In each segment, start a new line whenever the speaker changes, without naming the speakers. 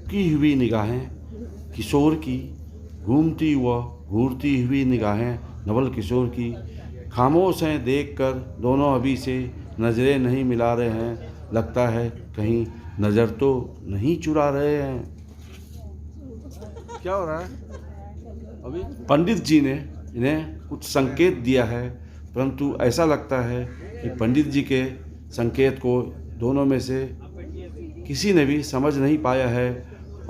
की हुई निगाहें किशोर की, घूमती व घूरती हुई निगाहें नवल किशोर की, खामोश हैं देखकर दोनों अभी से नज़रें नहीं मिला रहे हैं, लगता है कहीं नज़र तो नहीं चुरा रहे हैं। क्या हो रहा है अभी? पंडित जी ने इन्हें कुछ संकेत दिया है, परंतु ऐसा लगता है कि पंडित जी के संकेत को दोनों में से किसी ने भी समझ नहीं पाया है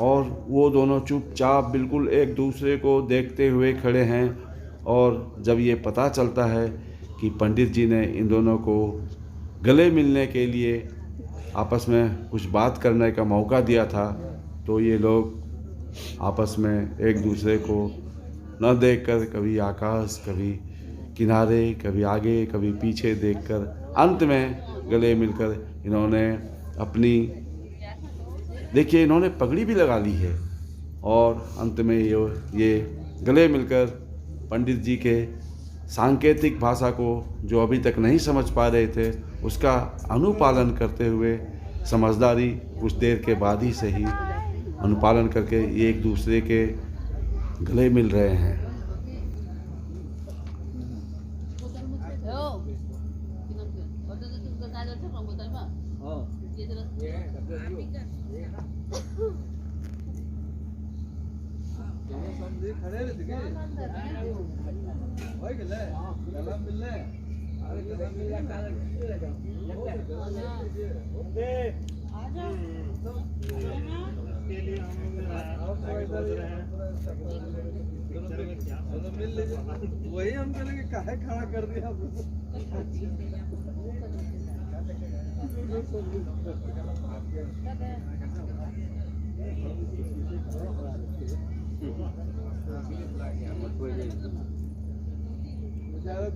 और वो दोनों चुपचाप बिल्कुल एक दूसरे को देखते हुए खड़े हैं। और जब ये पता चलता है कि पंडित जी ने इन दोनों को गले मिलने के लिए आपस में कुछ बात करने का मौका दिया था, तो ये लोग आपस में एक दूसरे को न देखकर कभी आकाश, कभी किनारे, कभी आगे, कभी पीछे देखकर अंत में गले मिलकर इन्होंने अपनी, देखिए इन्होंने पगड़ी भी लगा ली है और अंत में ये गले मिलकर पंडित जी के सांकेतिक भाषा को जो अभी तक नहीं समझ पा रहे थे उसका अनुपालन करते हुए समझदारी कुछ देर के बाद ही सही अनुपालन करके ये एक दूसरे के गले मिल रहे हैं।
वही हम चलेंगे, काहे खड़ा कर दिया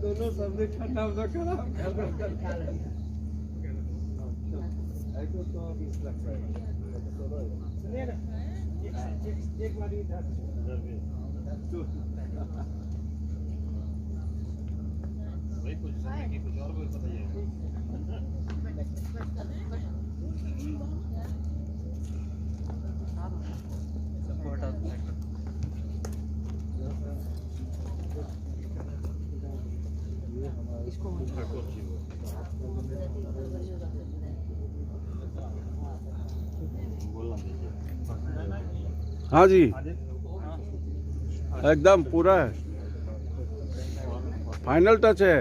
दोनों सबने ठंडा खराब एक बार वही पोजीशन की कुछ और भी बताइए।
हाँ जी, एकदम पूरा है, फाइनल टच है,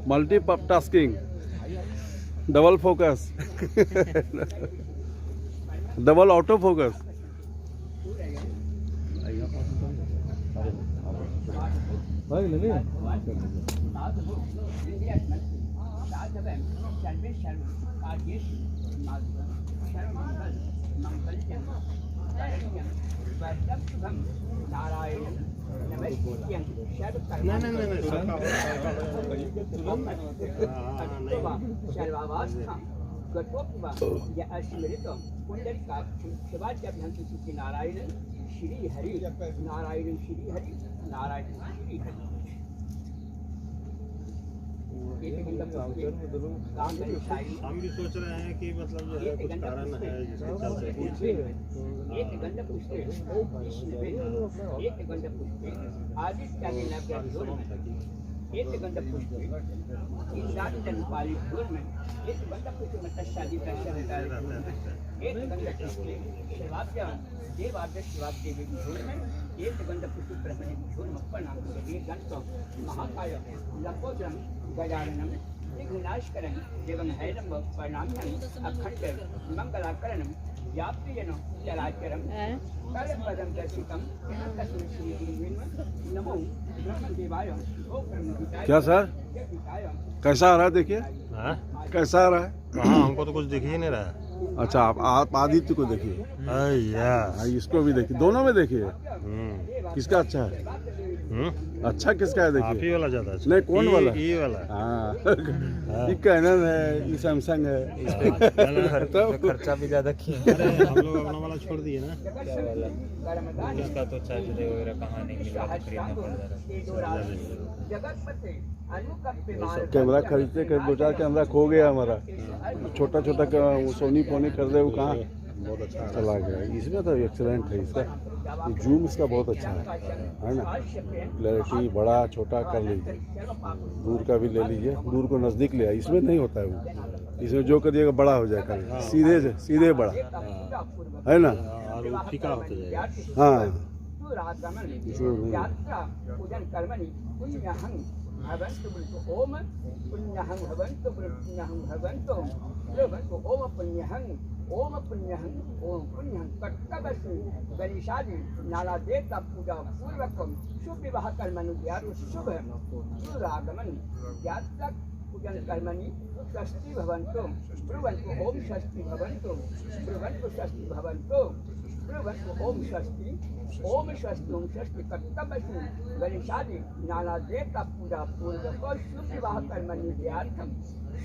multi tasking, double focus double auto focus.
Narayan Shri Hari, Narayan Shri Hari, Narayan Shri Hari.
हम भी सोच रहे हैं कि मतलब जो है कुछ कारण है जिसके चलते
एक गंध पुष्पे एक गंध पुष्पे आदित्य के एक गंध पुष्पे पाली फूल में एक गंध पुष्प में शादी का एक गंध पुष्पे शिवाभ्य देवाभ्य शिवाभ्य झोल में एक गंध पुष्प ब्रह्मणे झोल में प्रणाम एक गंध महाकाय लंबोदरम गजाननम विघ्नाशकरं देवं हैरं प्रणाम्यं अखंड मंगलाकरणं व्याप्येन चराचरं कर्मपदं दर्शितं तस्मै श्री नमो ब्रह्मदेवाय ओम ब्रह्मपिताय
क्या सर
जगपिताय
कैसा आ रहा है देखिए
हाँ
कैसा आ रहा है
हाँ, हमको तो कुछ दिख ही नहीं रहा।
अच्छा आप आदित्य को देखिए
अय्या
हाँ, इसको भी देखिए दोनों में देखिए
हम्म
किसका अच्छा है
हम्म
अच्छा किसका है
आप ही
देखिए
वाला ज्यादा अच्छा।
नहीं, कौन वाला?
ये वाला
हाँ ये कैनन है ये सैमसंग है तो
खर्चा भी ज्यादा किए
अरे हम लोग अपना वाला छोड़ दिए ना।
इसका तो चार्ज वगैरह कहाँ नहीं मिला तो खरीदना पड़ जा रहा है।
जगतपते अनुकंपिमान
कैमरा खरीदते कर 2-4 कैमरा खो गया हमारा छोटा छोटा वो सोनी पोनी कर दे वो कहाँ
बहुत अच्छा है।
चला गया इसमें तो एक्सीलेंट है इसका ये जूम इसका बहुत अच्छा है ना क्लैरिटी बड़ा छोटा कर लीजिए दूर का भी ले लीजिए दूर को नज़दीक ले आए इसमें नहीं होता है वो इसमें जो करिएगा बड़ा हो जाएगा सीधे बड़ा है ना
और वो फीका होता जाएगा।
हाँ
यात्रा पूजन कर्मणि पुण्यहं भवन्तु बुद्धो ओम पुण्यहं भवन्तु पुण्यहं भवन्तु भवन्तु ओम पुण्यहं ओम पुण्यहं कर्तव्यसु गणेशादि नाना देवता पूजा पूर्वकम शुभ विवाह कर्मणि यारु शुभ दुरागमन यात्रा पूजन कर्मणि षष्ठी भवन्तु ब्रुवन्तु ओम षष्ठी भवन्तु ब्रुवन्तु षष्ठी भवन्तु ब्रुवन्तु ओम षष्ठी ओम षष्ठी कर्तव्यसु गणेशादि नाना देवता पूजा पूर्वक शुभ विवाह कर्मणि व्यार्थम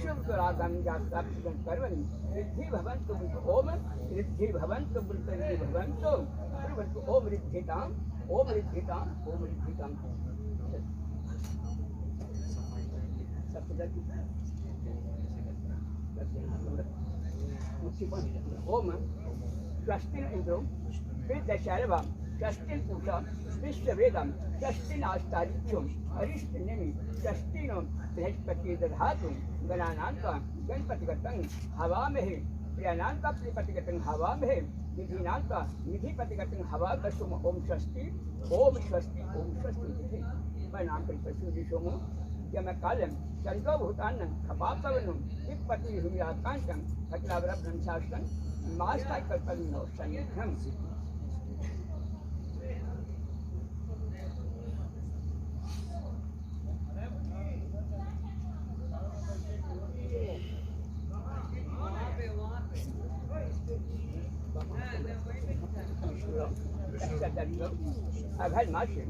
शुभ दुरागम यात्रा पूजन कर्मणि रिद्धि भवन्तु ओम रिद्धि भवन्तु बुद्धि भवन्तु ब्रुवन्तु ओम रिद्धिताम ओम रिद्धिताम ओम रिद्धिताम ओम षष्ठीन इंद्रो विदशर्वा षष्ठीन पूषा विश्ववेदम षष्ठीन आस्तारित्यम अरिष्टनेमि षष्ठीन बृहस्पति दधातु गणानांका गणपतिगतं हवामहे प्रियानांका प्रियपतिगतं हवामहे निधिनांका निधिपतिगतं हवामहे ओम षष्ठी ओम षष्ठी ओम षष्ठी मैं नाम पर सोमो यमकालम चंद्रभूतान्नं खपापवनं विपत्ति हुमिराकांतं खटलावरं शास्त्रं मास्ता कल्पनो सन्निधम अघन मासे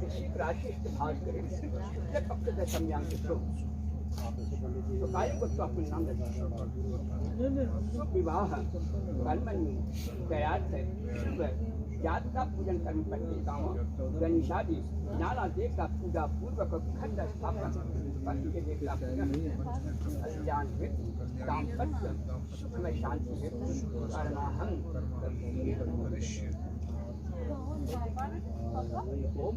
वृश्चिक राशि भास्कर शुक्ल पक्ष दशम्यांक तो काय को तो अपने नाम शुभ विवाह कर्मणि गयार्थ शुभ यात्रा पूजन कर्म पत्रिकाओं गणेशादि नाना देवता पूजा पूर्वक खंड स्थापन पति के देवता पूजन कल्याण हेतु दाम्पत्य सुखमय शांति हेतु कर्माहं ओम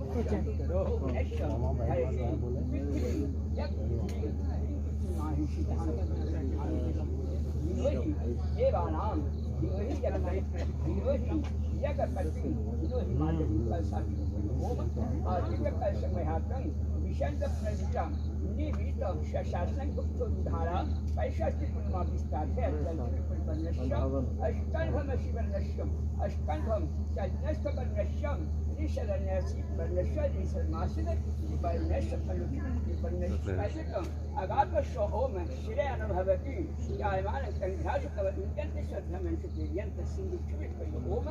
देवानां धीमहि जगन्नाथ जगत्पति धीमहि मातृ ओम आदिव्यकल्पमहातं विशंतप्रनिष्ठं निवितं शशासनं गुप्तोद्धारा पैशास्ति पुण्यमा विस्तारे अष्टंभम शिवनश्यम अष्टंभम चलनस्थवर्णश्यम निशरण्यसि वर्णश्य निशरमासिद वर्णश्य वर्णश्य अगापश्व ओम श्रेय अनुभवति जायमान संघाष कवन्यंत श्रद्धमन सुप्रियंत सिंधुक्षुवित ओम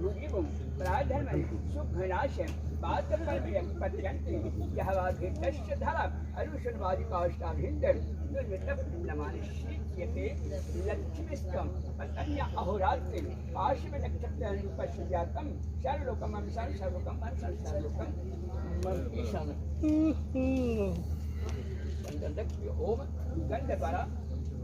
रुजिवं प्राधर्म सुखनाश बातपर्यं पत्यन्ति यह वाधितश्च धरा अरुषणवादिकाष्टाभिन्दर दुर्वितप्नमानि श्रीयते लक्ष्मीष्टं पतन्य अहोरात्रि पार्श्व नक्षत्रं रूपस्यातं सर्वलोकं सर्वलोकं सर्वलोकं ईशान गंधक्य ओम गंधपरा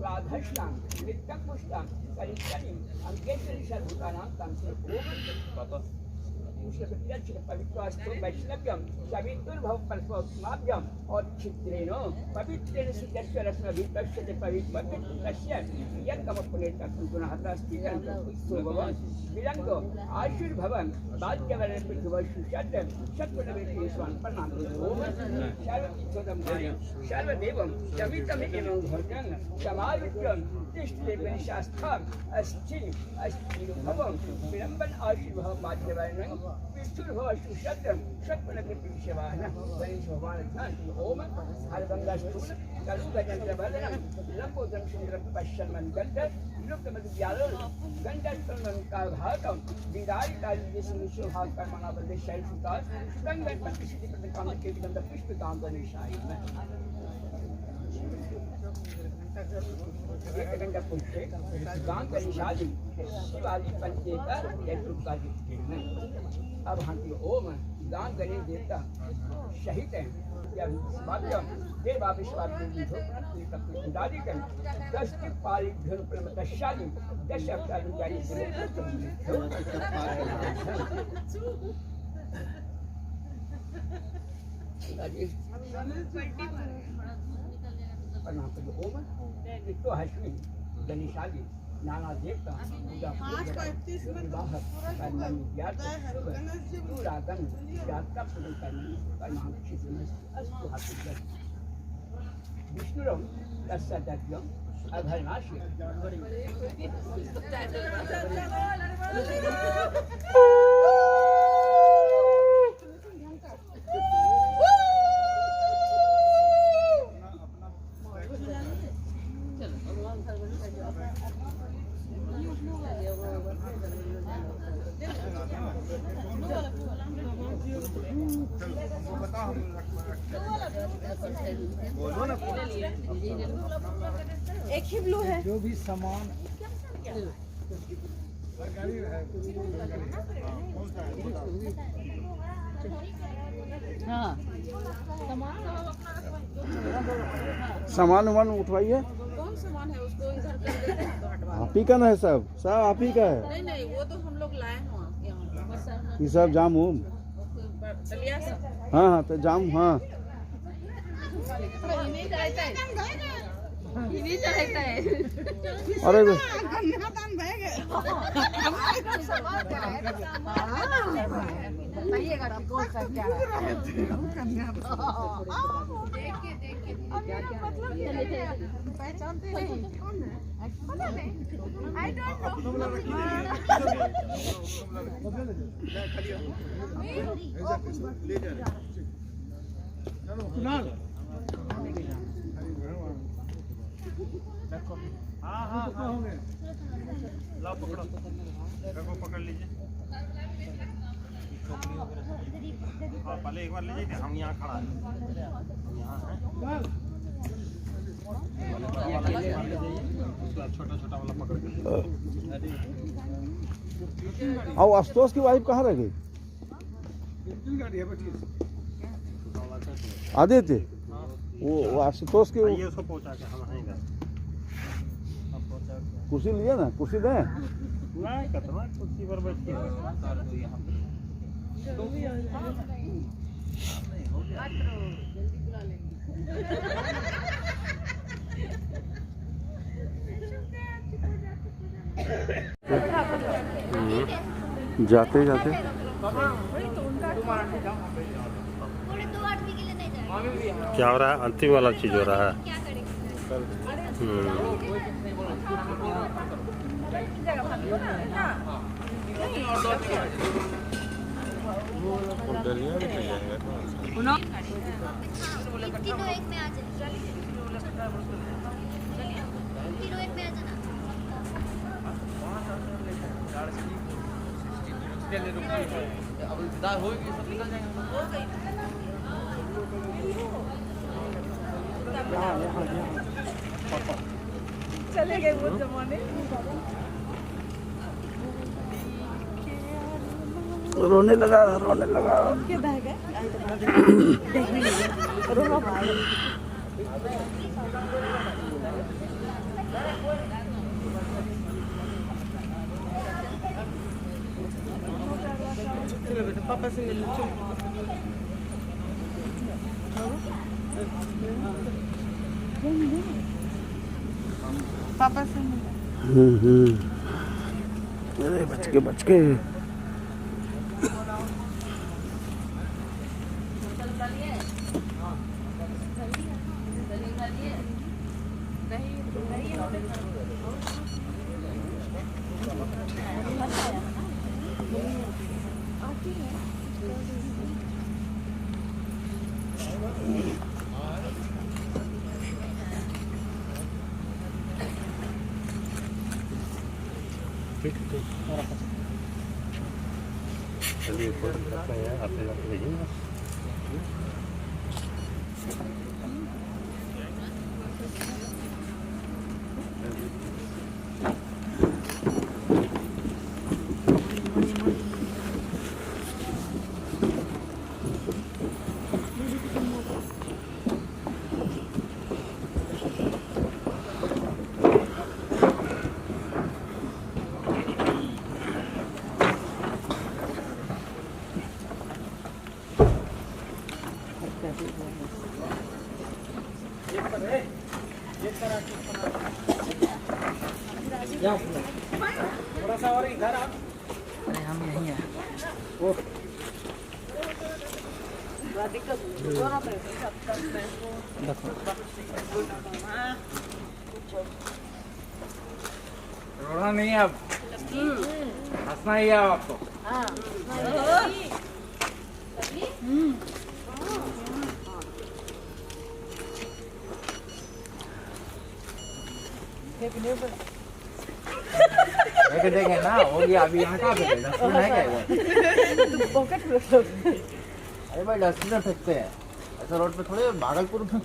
राधष्टां नित्यपुष्टां कलिकलिं अंकेश्वरी सर्वभूतानां तंत्र ओम पवित्रस्तु वैष्णव्यम सवितुर्भव परस्परमाभ्यम और छिद्रेण पवित्रेण सिद्धस्य रत्नभितस्य पवित्रस्य यत्कमपुनेतकुणहतस्तितं सोभवं विलंग आशीर्भवं बाध्यवरण पृथ्वशुषत शत्रुनवेशवान् प्रणामो ओम सर्वतीर्थोदं सर्वदेवं समितमेव भजन समावित्यं तिष्ठते शास्त्रं अस्थिभवं विलंबन आशीर्भव बाध्यवरण पृथ्वशुषत शत्रुनवेशवान् वैश्वान् ओम हरगंगास्तुल कलुगजंत्रवदनं लंबोदरं सुंदरं पश्यन्मन् गन्ध लुप्तमद्यालं गन्धस्तमं काघातं विदारिकालिदेशनिशोभाकर्मणावदेशैषुता गङ्गणपतिसिद्धिप्रतिकामकेतगन्धपुष्पिकां पुष्पे गांगनिशाली शिवाली पंचेता यत्रुकादि। अब हम ओम गांगने देवता शहीद हैं वाक्यम देवा विश्वादिकं दस्ति पालिभ्यो प्रमतशाली दशकालिकारि ओम तो हश्मी गणेशाली नाना देवता पूजा विष्णुरं तस्य दग्ध्यम् अघर्णाशि
एक ही ब्लू है
जो भी सामान
हाँ
सामान वामान उठवाइए।
कौन सामान है उसको इधर कर देते हैं तो हटवा
आप ही का ना है सब आप ही का है।
नहीं नहीं वो तो हम लोग लाए हैं यहाँ
ये सब जाम हो।
चलिए सब
हाँ हाँ तो जाम हाँ
इन्हीं चाहता है
अरे
बताइएगा कि कौन सा क्या है पहचानते नहीं पता नहीं आई डोंट नो
हाँ हाँ होंगे लाओ पकड़ो रखो पकड़ लीजिए। हाँ पहले एक बार लीजिए हम यहाँ खड़ा हैं यहाँ हैं छोटा छोटा वाला पकड़ के
और आशुतोष की वाइफ कहाँ रह गई? आदित्य वो आशुतोष के
ये उसको पहुँचा के हम आएंगे
कुर्सी लिए ना कुर्सी दें
नहीं कितना कुर्सी पर बैठ के
जाते जाते
क्या हो रहा है? अंतिम वाला चीज हो रहा है।
तीनों एक में आ जाए तीनों एक में आ जाना
चले गए वो जमाने
रोने लगा
के बह गए रो भाई चलो बेटा पापा से मिल लो पापा से मिल
अरे बच के
चलिए फोन करते हैं आपसे भेजिए
रोना नहीं है अब, हंसना ही है अब आपको। लेके देखे ना हो गया। अभी यहाँ कहाँ पे डस्टबिन है क्या इधर?
पॉकेट में रख
अरे भाई डस्टबिन फेंकते हैं ऐसा रोड पे थोड़े, भागलपुर में।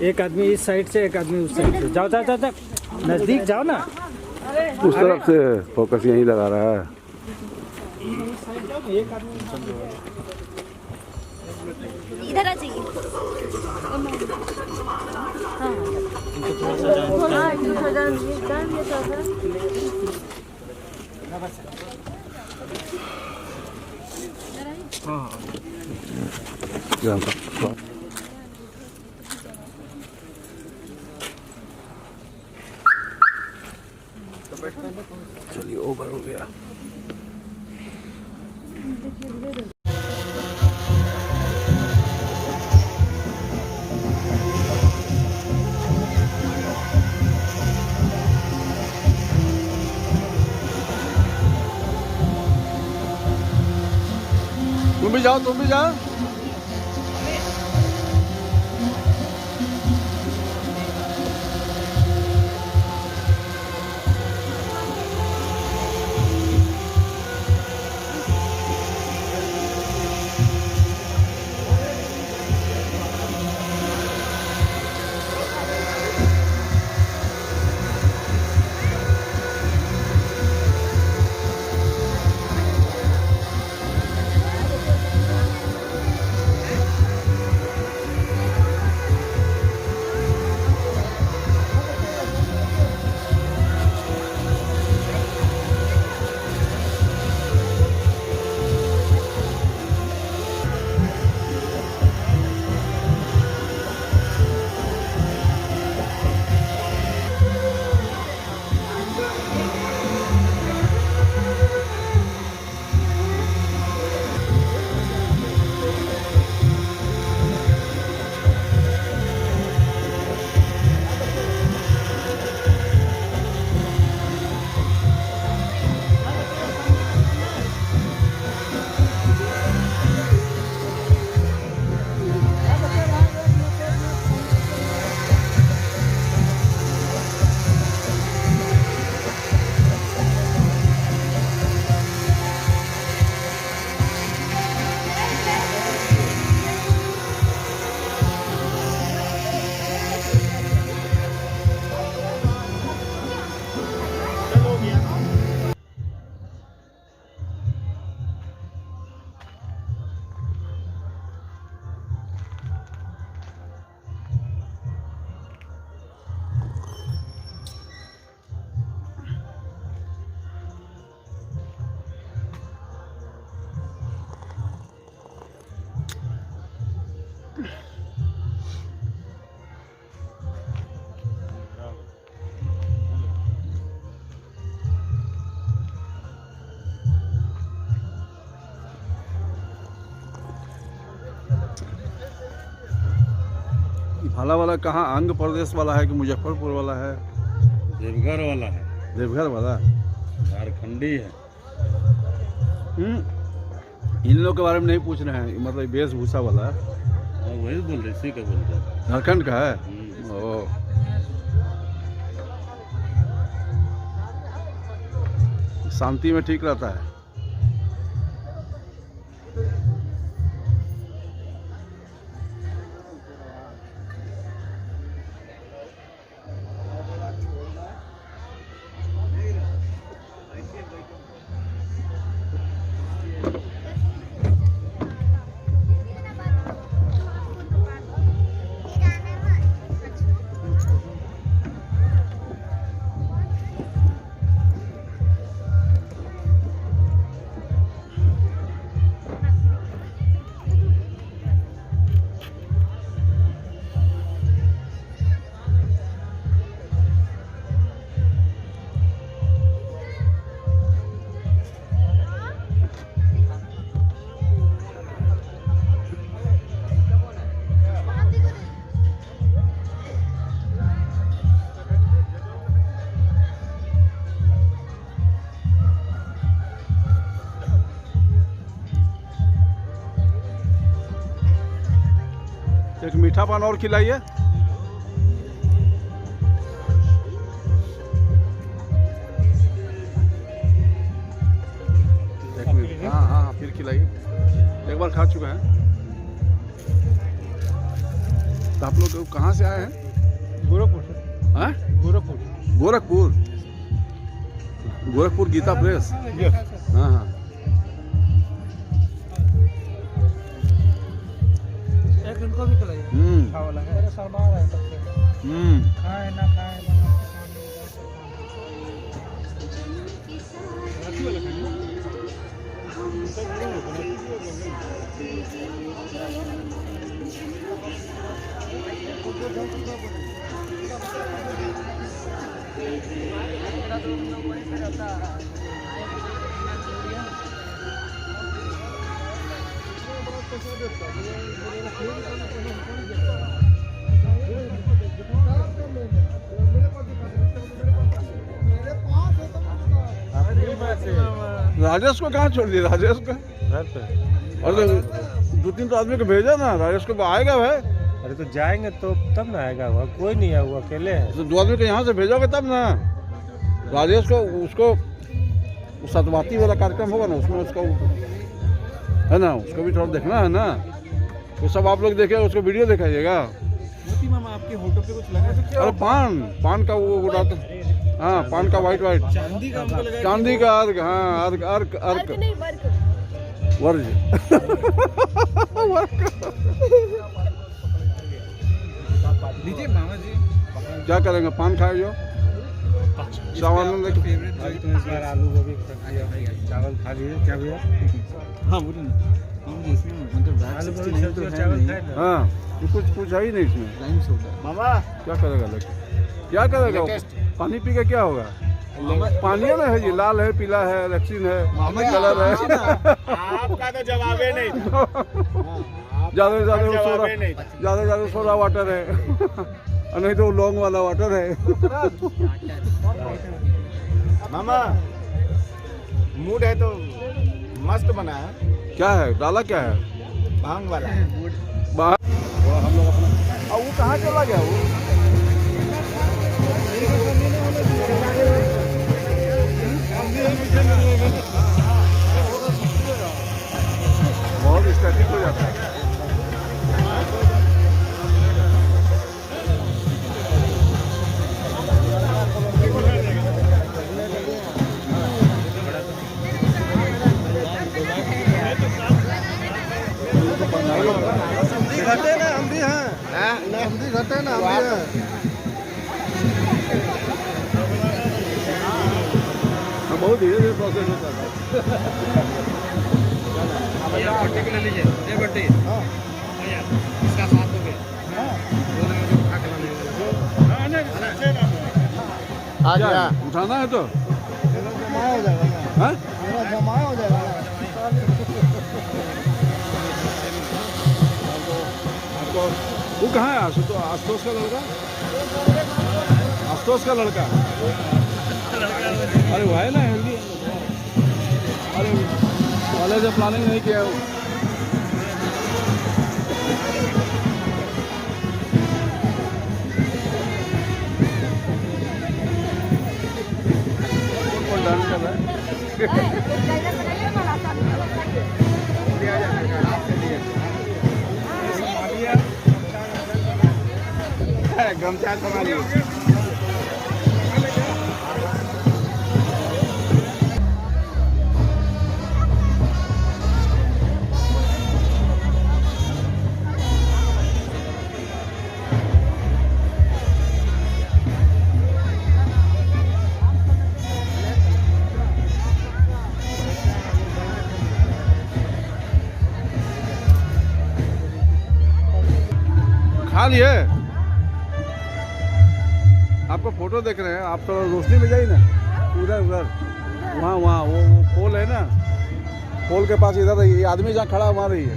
एक आदमी इस साइड से, एक आदमी उस साइड से। जाओ जाओ जाओ जाओ, नजदीक जाओ ना।
उस तरफ से फोकस यहीं लगा रहा है।
इधर आ जाइए।
चलिए ओवर हो गया। तुम भी जाओ। भाला वाला कहाँ आंध्र प्रदेश वाला है कि मुजफ्फरपुर वाला है?
देवघर वाला है,
देवघर वाला।
झारखंडी है।
इन लोग के बारे में नहीं पूछ रहे हैं, मतलब वेशभूषा वाला है।
हाँ, वही बोल रहे, इसी का बोल रहे हैं।
झारखंड का है। ओ शांति में ठीक रहता है। एक मीठा पान और खिलाइए। एक मिनट, हाँ हाँ फिर खिलाइए। एक बार खा चुका है। तो आप लोग कहाँ से आए हैं?
गोरखपुर से।
हाँ?
गोरखपुर।
गोरखपुर। गोरखपुर गीता प्रेस। हाँ हाँ।
एक इनको भी खिलाइए। खा वाला है। मेरे शर्मा रहा है सबसे। खाए ना खाए
राजेश को कहाँ छोड़ दिया? राजेश को
घर पे।
अरे दो तीन तो आदमी को भेजा ना। राजेश को आएगा भाई।
अरे तो जाएंगे तो तब ना आएगा वो, कोई नहीं है, वो अकेले है।
तो दो आदमी को यहाँ से भेजोगे तब ना। राजेश को उसको सतवाती वाला कार्यक्रम होगा ना, उसमें उसको है ना, उसको भी थोड़ा देखना है ना। वो सब आप लोग देखे, उसको वीडियो दिखाइएगा।
मामा आपके होटल पे कुछ लगा सकते?
अरे पान का वो उड़ाता। हाँ पान का वाइट
चांदी का हमको लगा।
चांदी का अर्घ। हाँ अर्घ अर्घ अर्घ
नहीं वर्क
वर्ज।
लीजिए मामा जी।
क्या करेंगे? पान खाए जो चावल लेके।
अभी तो इस बार आलू गोभी चावल खा लिए। क्या भैया?
हाँ बोलिए ना। मतलब
आलू गोभी सब्जी और चावल खाए ना।
हाँ कुछ है ही नहीं इसमें।
टाइम से होता है।
मामा
क्या करेगा लेके? क्या करेगा? पानी पी के क्या होगा? पानी है ना, है जी, लाल है, पीला है, रेक्सीन है, कलर है।
आपका तो जवाब ही नहीं।
ज्यादा से ज्यादा सोडा वाटर है। और नहीं तो लौंग वाला वाटर है।
मामा मूड है तो मस्त बना है।
क्या है डाला? क्या है?
भांग वाला।
वो हम लोग अपना। वो कहाँ चला गया? वो बहुत स्टैटिक हो जाता है।
घटे ना हम भी हैं। हम भी घटे ना हम भी हैं।
बहुत धीरे धीरे प्रोसेस होता है।
बट्टे के ले लीजिए। ये बट्टे। हाँ। इसका साथ हो गया।
आ गया।
उठाना है तो
जमा हो जाएगा ना।
हाँ?
मेरा जमा हो जाएगा ना।
आपको वो कहाँ है आशुतोष का लड़का? आशुतोष का लड़का? अरे वो है ना हेल्दी। अरे कॉलेज में प्लानिंग नहीं किया वो। कौन डांस कर रहा है? गमछा संभालिए। खा लिए? आपको फोटो देख रहे हैं, आप तो रोशनी में जाइए ना, उधर वहाँ वो पोल है ना, पोल के पास इधर रहिए। आदमी जहाँ खड़ा है वहाँ रहिए।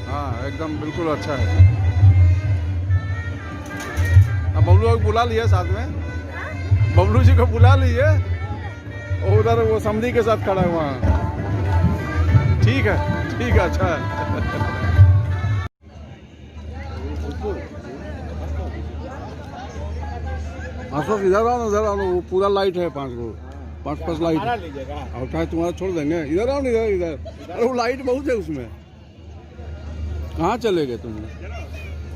हाँ एकदम बिल्कुल अच्छा है। अब बबलू को बुला लिए साथ में, बबलू जी को बुला लिए, और उधर वो समधी के साथ खड़ा है वहाँ। ठीक है अच्छा है। आसपास इधर आओ ना, वो पूरा लाइट है, 5 लाइट और चाहे तुम्हारा छोड़ देंगे। इधर आओ ना, इधर। अरे वो लाइट बहुत है उसमें। कहाँ चले गए तुम?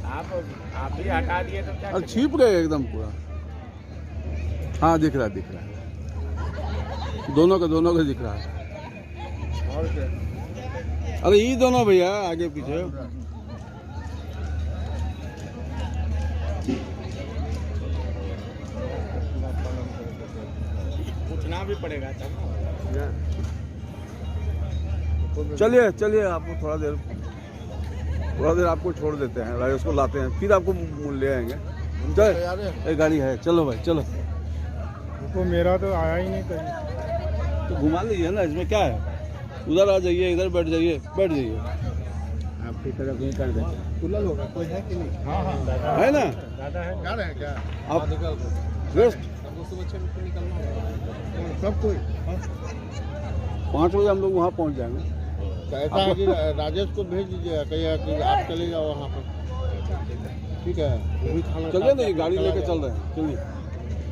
आप भी हटा दिए तो क्या?
अरे छिप गए एकदम पूरा। हाँ दिख रहा है दोनों का दिख रहा है।
और क्या?
अरे ये दोनों भैया आगे पीछे।
पूछना भी पड़ेगा
चलिए आपको थोड़ा देर आपको छोड़ देते हैं, राजेश को लाते हैं, फिर आपको ले आएंगे। चल गाड़ी है, चलो भाई चलो।
तो मेरा तो आया ही नहीं कहीं।
तो घुमा लीजिए ना, इसमें क्या है? उधर आ जाइए, इधर बैठ जाइए।
आपकी तरफ नहीं कर देते। खुला होगा कोई है कि नहीं? हाँ
है ना?
दादा है क्या है क्या?
आप रेस्ट
सब कोई
5 बजे हम लोग वहाँ पहुँच जाएंगे।
ऐसा है कि राजेश को भेज दीजिएगा, कहिएगा कि आप चले जाओ वहाँ पर। ठीक है, वो भी खाना
चलिए नहीं, गाड़ी लेके चल रहे हैं, चलिए।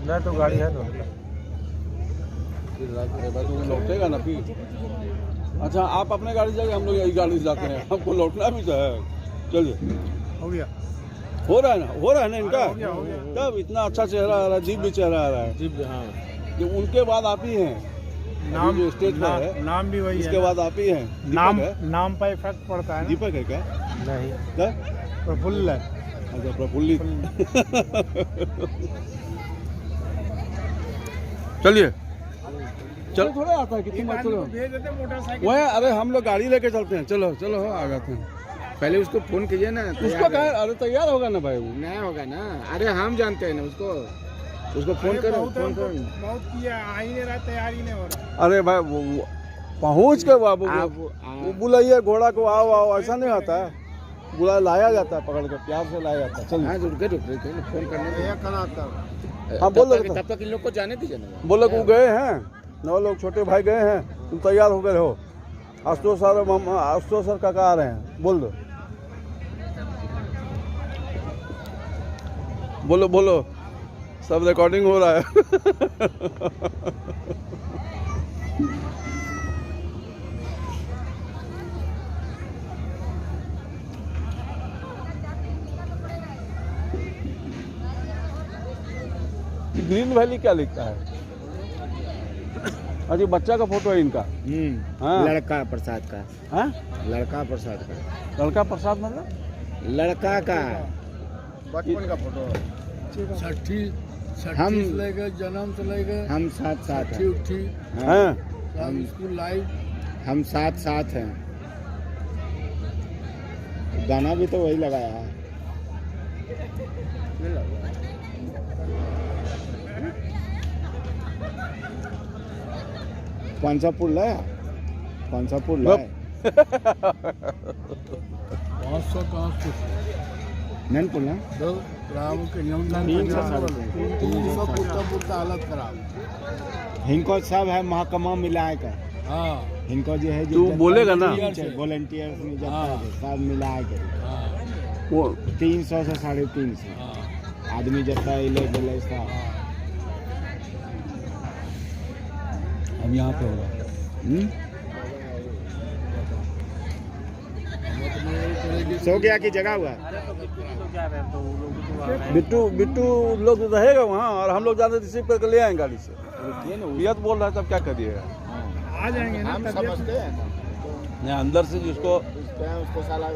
मैं तो गाड़ी है तो
लौटेगा ना फिर। अच्छा आप अपने गाड़ी जाइए, हम लोग यही गाड़ी से जाते हैं, हमको लौटना भी तो है। चलिए
हो गया।
हो रहा है ना इनका?
हो गया।
तब इतना अच्छा चेहरा आ रहा है, दिव्य चेहरा आ रहा है।
जी हाँ,
जो उनके बाद आप ही हैं,
नाम
जो स्टेज पर है
नाम भी वही
उसके
है।
बाद आप ही हैं।
नाम पर इफेक्ट पड़ता है ना?
दीपक है क्या?
नहीं,
क्या?
प्रफुल्ल है।
अच्छा प्रफुल्लित। चलिए चल थोड़ा आता है कि तुम चलो
भेज देते मोटरसाइकिल।
वह। अरे हम लोग गाड़ी लेके चलते हैं, चलो आ जाते हैं।
पहले उसको फोन कीजिए ना।
उसको कहा? अरे तैयार होगा ना भाई वो।
नहीं होगा ना, अरे हम जानते हैं ना उसको फोन करो।
बहुत किया, आ ही नहीं रहा, तैयार ही नहीं हो रहा।
अरे भाई वो पहुँच के बाबू वो बुलाइए घोड़ा को, आओ ऐसा नहीं होता है। बुला लाया जाता है, पकड़ के प्यार से लाया जाता है। चलिए
रुक रहे थे फोन करने।
हाँ बोल
तब तक इन लोग को जाने दीजिए ना।
बोले वो गए हैं, 9 लोग छोटे भाई गए हैं, तुम तैयार हो गए हो। आशुतोष सर काका आ रहे हैं, बोल दो। बोलो सब रिकॉर्डिंग हो रहा है। ग्रीन वैली क्या लिखता है? अरे बच्चा का फोटो है इनका। हाँ।
लड़का प्रसाद का।
हाँ?
लड़का प्रसाद का।
लड़का प्रसाद मतलब
लड़का का
बचपन का फोटो।
हम
ले गए, जन्म से ले गए,
हम साथ हैं।
उठी
हाँ।
सब स्कूल लाइफ।
हम साथ हैं। गाना भी तो वही लगाया है। पांचापुर लाया।
500 कहाँ से
नहीं पुल ना
दो ग्राम के नियम 300 पुरता हालत खराब
इनको सब है महकमा मिलाए कर
हाँ
इनको जो है
तू बोलेगा ना
वॉलंटियर में जब
हाँ।
सब मिलाए कर
हाँ
300 से 350
हाँ
आदमी जब ले बोले सब
हम यहाँ पे होगा
सो गया की जगह हुआ
बिट्टू बिट्टू लोग रहेगा वहाँ और हम लोग जाते रिसीव करके ले आएंगे गाड़ी से ये तो बोल रहा है तब क्या करिएगा
आ जाएंगे ना हम समझते हैं
नहीं अंदर से जिसको
उसको साला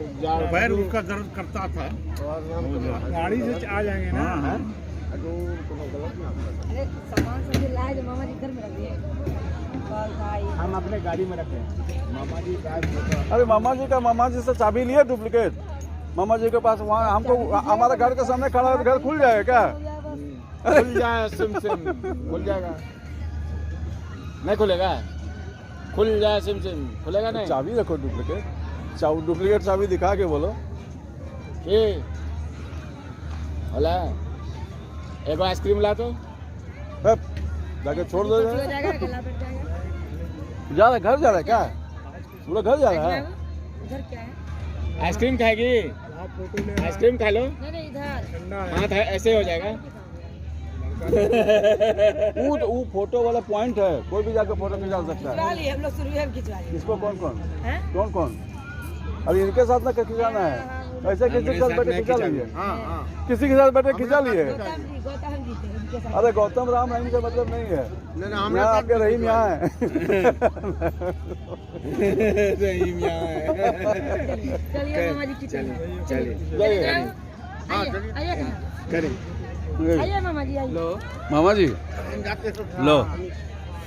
पैर उसका दर्द करता था गाड़ी से आ जाएंगे ना
अरे सामान सब लाए जो मामा जी घर में रख दिए
हम अपने गाड़ी में रखे मामा जी
अरे मामा जी से चाबी लिए डुप्लीकेट मामा जी के पास वहाँ हमको हमारा घर के सामने खड़ा है तो घर खुल जाएगा क्या
खुल जाए सिम खुल जाएगा नहीं खुलेगा खुल जाए सिम खुलेगा नहीं
चाबी रखो डुप्लीकेट चाबी दिखा के बोलो
ये होला एक आइसक्रीम ला तो
जाके छोड़ दो
हो जाएगा गला बैठ जाएगा
जा रहा है घर जा रहा है क्या पूरा घर जा रहा है
उधर क्या है
आइसक्रीम खाएगी आइसक्रीम खा लो
नहीं नहीं इधर
हाथ ऐसे हो जाएगा
वो फोटो वाला पॉइंट है कोई भी जाकर फोटो खिंचा सकता है
खिंचवा लिए हम लोग शुरू में खिंचवा लिए
इसको कौन
हैं
कौन अभी इनके साथ ना खिंचाना है ऐसे किसी के साथ बैठे खिंचा लिए किसी के साथ बैठे खिंचा लिए
गौतम जी थे उनके साथ
अरे गौतम राम रहीम का मतलब नहीं है यहाँ आपके रहीम यहाँ है
रहीम यहाँ है
चलिए मामा जी किचन में
चलिए
आइए
करें
आइए मामा जी आइए
मामा जी लो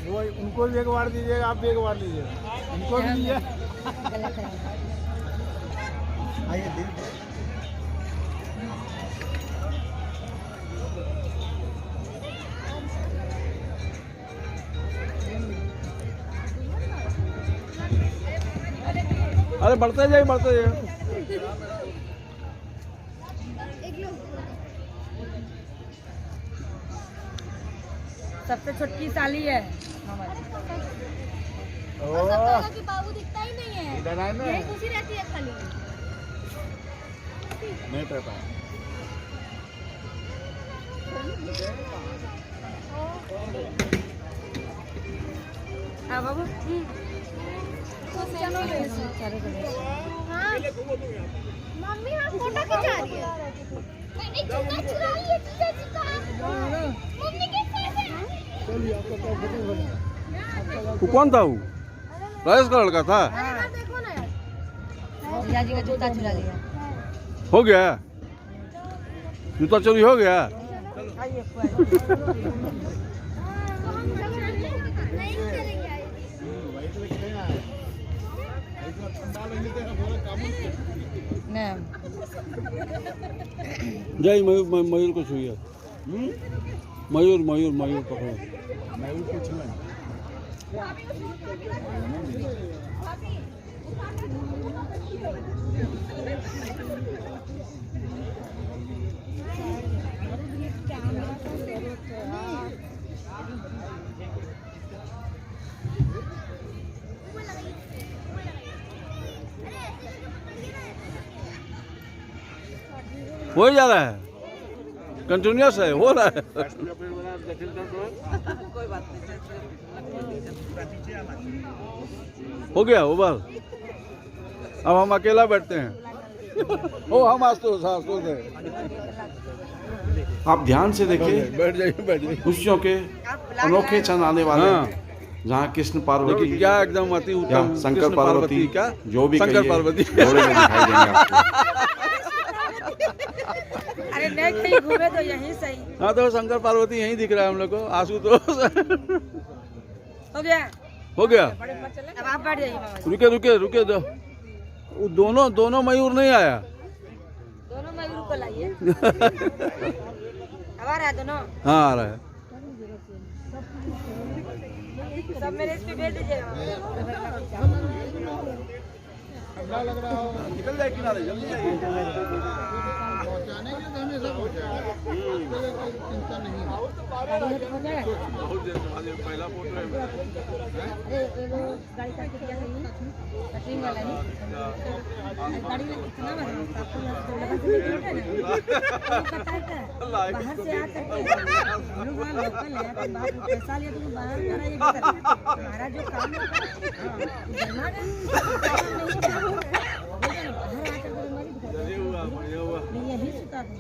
वो उनको भी एक बार दीजिएगा आप भी एक बार लीजिएगा उनको भी दीजिए
गलत है
अरे बढ़ते जाइए
सबसे छोटकी साली है मामा जी
कि बाबू दिखता ही नहीं है यही खुशी रहती है खाली
नहीं पता
हाँ बाबू
हाँ मम्मी हाँ फोटो खिंचा रही है मैंने जूता चुरा लिया जीजा जी का मम्मी के पैसे
वो कौन था वो राजेश का लड़का था
देखो ना यार
जीजा जी का जूता चुरा लिया
हो गया जूता चोरी हो गया
आइए
नहीं करेंगे
जय मयूर को छुइए मयूर पकड़ो हो जा रहा है कंटिन्यूस है हो रहा है हो गया ओवर अब हम अकेला बैठते हैं ओ हम आस्तोस है आप ध्यान से देखिए बैठ जाइए खुशियों के अनोखे क्षण आने वाले हैं जहाँ कृष्ण पार्वती क्या एकदम अति उत्तम शंकर पार्वती क्या जो भी शंकर पार्वती जोड़े में दिखाई देंगे आपको
अरे नहीं कहीं घूमे तो यहीं सही
हाँ तो शंकर पार्वती यहीं दिख रहा है हम लोग को आशुतोष
हो गया
हो गया
अब आप बैठ जाइए मामा जी
रुके दो वो दोनों मयूर नहीं आया
दोनों मयूर को लाइए अब आ रहा है दोनों
हाँ आ रहा है
सब मेरे इस पे भेज दीजिएगा
ठंडा लग रहा हो
निकल जाए किनारे जल्दी जाइए।
पहुंचाने के लिए तो हमेशा पहुंचाएगा, उसके लिए कोई चिंता नहीं है।
बहुत देर से बाद पहला फोटो है मेरा।
गाड़ी का किया है कटिंग वाला नहीं गाड़ी में कितना बड़ा आपको यहाँ तो लगा से निकल ना पता है क्या बाहर से आकर के हम लोग वहाँ लोकल है तो बाप पैसा लिया तो बाहर कराइए हमारा जो काम है जमा नहीं बाहर आकर के मैं यही सुता था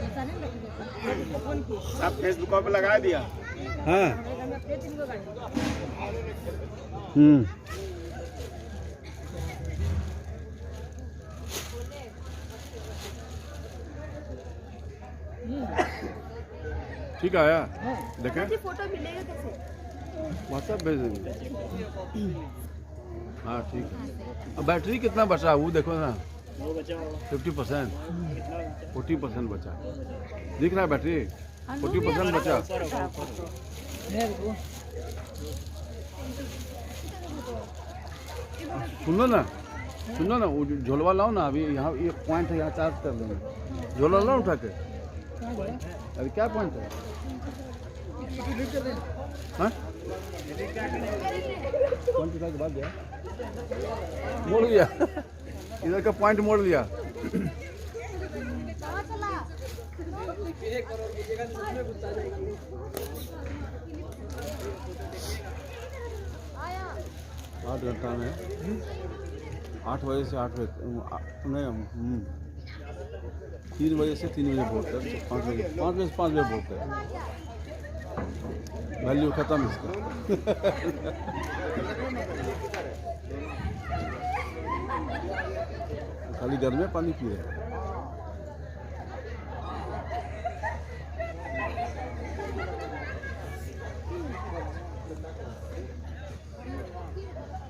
ऐसा नहीं लगेगा फोन की
सब फेसबुक पे लगा दिया।
हाँ
अपने दिन को गाड़ी
ठीक आया देखें
फोटो मिलेगा कैसे?
व्हाट्सएप भेज देंगे। हाँ ठीक है। अब बैटरी कितना बचा वो देखो ना 50%, 40% बचा दिख रहा है बैटरी 40% बचा। सुनो ना वो झोलवा लाओ ना अभी यहाँ ये पॉइंट है यहाँ चार्ज कर देंगे झोला लाओ उठा के। अरे क्या पॉइंट है हाँ पॉइंट उठा के बाद दिया मोड़ लिया इधर का पॉइंट मोड़ लिया।
कहाँ चला?
8 घंटा में 8 बजे से 8 बजे नहीं 3 बजे से 3 बजे बोलते हैं 5 बजे से 5 बजे बोलते हैं। वैल्यू खत्म इसका। खाली गर्म पानी पी रहे हैं।